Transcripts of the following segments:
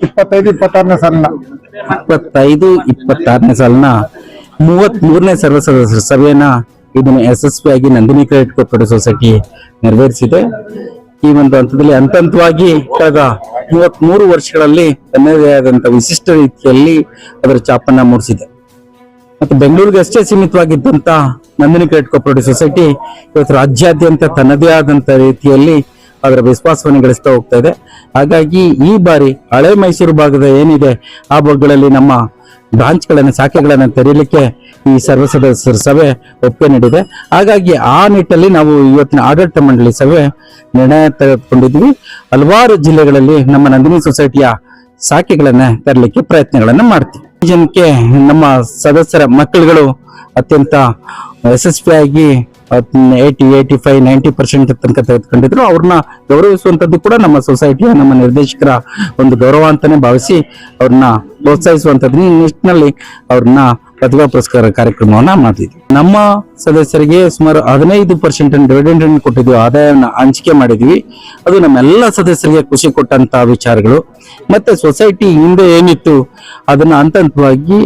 25-26ನೇ ಸಾಲಿನ 25-26ನೇ ಸಾಲಿನ 33ನೇ ಸರ್ವ ಸದಸ್ಯರ ಸಭೆಯನ್ನ ಇದನ್ನು ಯಶಸ್ವಿಯಾಗಿ ನಂದಿನಿ ಕ್ರೆಡಿಟ್ ಕೋಆಪರೇಟಿವ್ ಸೊಸೈಟಿ ನೆರವೇರಿಸಿದೆ. ಈ ಒಂದು ಹಂತದಲ್ಲಿ ಹಂತವಾಗಿ ಕಳೆದ 33 ವರ್ಷಗಳಲ್ಲಿ ತನ್ನದೇ ಆದಂತಹ ವಿಶಿಷ್ಟ ರೀತಿಯಲ್ಲಿ ಅದರ ಛಾಪನ್ನ ಮೂಡಿಸಿದೆ. ಮತ್ತು ಬೆಂಗಳೂರಿಗೆ ಅಷ್ಟೇ ಸೀಮಿತವಾಗಿದ್ದಂತ ನಂದಿನಿ ಕ್ರೆಡಿಟ್ ಕೋಆಪರೇಟಿವ್ ಸೊಸೈಟಿ ಇವತ್ತು ರಾಜ್ಯಾದ್ಯಂತ ತನ್ನದೇ ಆದಂತ ರೀತಿಯಲ್ಲಿ ಅದರ ವಿಶ್ವಾಸವನ್ನು ಗಳಿಸ್ತಾ ಹೋಗ್ತಾ ಇದೆ. ಹಾಗಾಗಿ ಈ ಬಾರಿ ಹಳೆ ಮೈಸೂರು ಭಾಗದ ಏನಿದೆ ಆ ಭಾಗಗಳಲ್ಲಿ ನಮ್ಮ ಬ್ರಾಂಚ್ಗಳನ್ನ ಶಾಖೆಗಳನ್ನ ತೆರೀಲಿಕ್ಕೆ ಈ ಸರ್ವ ಸದಸ್ಯರ ಸಭೆ ಒಪ್ಪಿಗೆ ನೀಡಿದೆ. ಹಾಗಾಗಿ ಆ ನಿಟ್ಟಲ್ಲಿ ನಾವು ಇವತ್ತಿನ ಆಡಳಿತ ಮಂಡಳಿ ಸಭೆ ನಿರ್ಣಯ ತೆಗೆದುಕೊಂಡಿದ್ವಿ. ಹಲವಾರು ಜಿಲ್ಲೆಗಳಲ್ಲಿ ನಮ್ಮ ನಂದಿನಿ ಸೊಸೈಟಿಯ ಶಾಖೆಗಳನ್ನ ತರಲಿಕ್ಕೆ ಪ್ರಯತ್ನಗಳನ್ನ ಮಾಡ್ತೀವಿ. ಈ ಜನಕ್ಕೆ ನಮ್ಮ ಸದಸ್ಯರ ಮಕ್ಕಳುಗಳು ಅತ್ಯಂತ ಯಶಸ್ವಿಯಾಗಿ 80-85-90% ತನಕ ತೆಗೆದುಕೊಂಡಿದ್ರು. ಅವ್ರನ್ನ ಗೌರವಿಸುವಂತದ್ದು ಕೂಡ ನಮ್ಮ ಸೊಸೈಟಿಯ ನಮ್ಮ ನಿರ್ದೇಶಕರ ಒಂದು ಗೌರವ ಅಂತಾನೆ ಭಾವಿಸಿ ಅವ್ರನ್ನ ಪ್ರೋತ್ಸಾಹಿಸುವಂತದ್ದು ನಿಟ್ಟಿನಲ್ಲಿ ಅವ್ರನ್ನ ಪ್ರತಿಭಾ ಪುರಸ್ಕಾರ ಕಾರ್ಯಕ್ರಮವನ್ನ ಮಾಡ್ತಿದ್ವಿ. ನಮ್ಮ ಸದಸ್ಯರಿಗೆ ಸುಮಾರು 15% ಡಿವಿಡೆಂಡ್ ಅನ್ನು ಕೊಟ್ಟಿದ್ವಿ, ಆದಾಯವನ್ನು ಹಂಚಿಕೆ ಮಾಡಿದ್ವಿ. ಅದು ನಮ್ಮೆಲ್ಲ ಸದಸ್ಯರಿಗೆ ಖುಷಿ ಕೊಟ್ಟಂತ ವಿಚಾರಗಳು. ಮತ್ತೆ ಸೊಸೈಟಿ ಹಿಂದೆ ಏನಿತ್ತು ಅದನ್ನ ಹಂತವಾಗಿ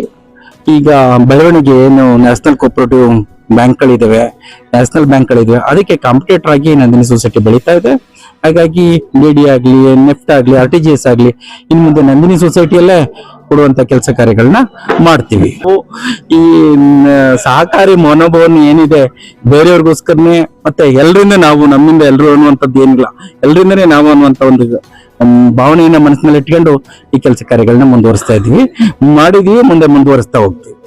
ಈಗ ಬೆಳವಣಿಗೆ ಏನು ನ್ಯಾಷನಲ್ ಕೋಆಪರೇಟಿವ್ ಬ್ಯಾಂಕ್ಗಳಿದಾವೆ, ನ್ಯಾಷನಲ್ ಬ್ಯಾಂಕ್ಗಳಿದಾವೆ, ಅದಕ್ಕೆ ಕಾಂಪಿಟೇಟರ್ ಆಗಿ ನಂದಿನಿ ಸೊಸೈಟಿ ಬೆಳೀತಾ ಇದೆ. ಹಾಗಾಗಿ ಡಿ ಆಗ್ಲಿ, ನೆಫ್ಟ್ ಆಗ್ಲಿ, RTGS ಆಗ್ಲಿ ಇನ್ನು ಮುಂದೆ ನಂದಿನಿ ಸೊಸೈಟಿಯಲ್ಲೇ ಕೊಡುವಂತ ಕೆಲಸ ಕಾರ್ಯಗಳನ್ನ ಮಾಡ್ತೀವಿ. ಈ ಸಹಕಾರಿ ಮನೋಭಾವನೆ ಏನಿದೆ ಬೇರೆಯವ್ರಿಗೋಸ್ಕರನೇ ಮತ್ತೆ ಎಲ್ರಿಂದ ನಾವು ನಮ್ಮಿಂದ ಎಲ್ರು ಅನ್ನುವಂಥದ್ದು ಏನಿಲ್ಲ, ಎಲ್ರಿಂದನೇ ನಾವು ಅನ್ನುವಂತ ಒಂದು ಭಾವನೆಯನ್ನ ಮನಸ್ಸಿನಲ್ಲಿ ಇಟ್ಕೊಂಡು ಈ ಕೆಲಸ ಕಾರ್ಯಗಳನ್ನ ಮುಂದುವರಿಸ್ತಾ ಇದ್ವಿ, ಮಾಡಿದೀವಿ, ಮುಂದೆ ಮುಂದುವರಿಸ್ತಾ ಹೋಗ್ತೀವಿ.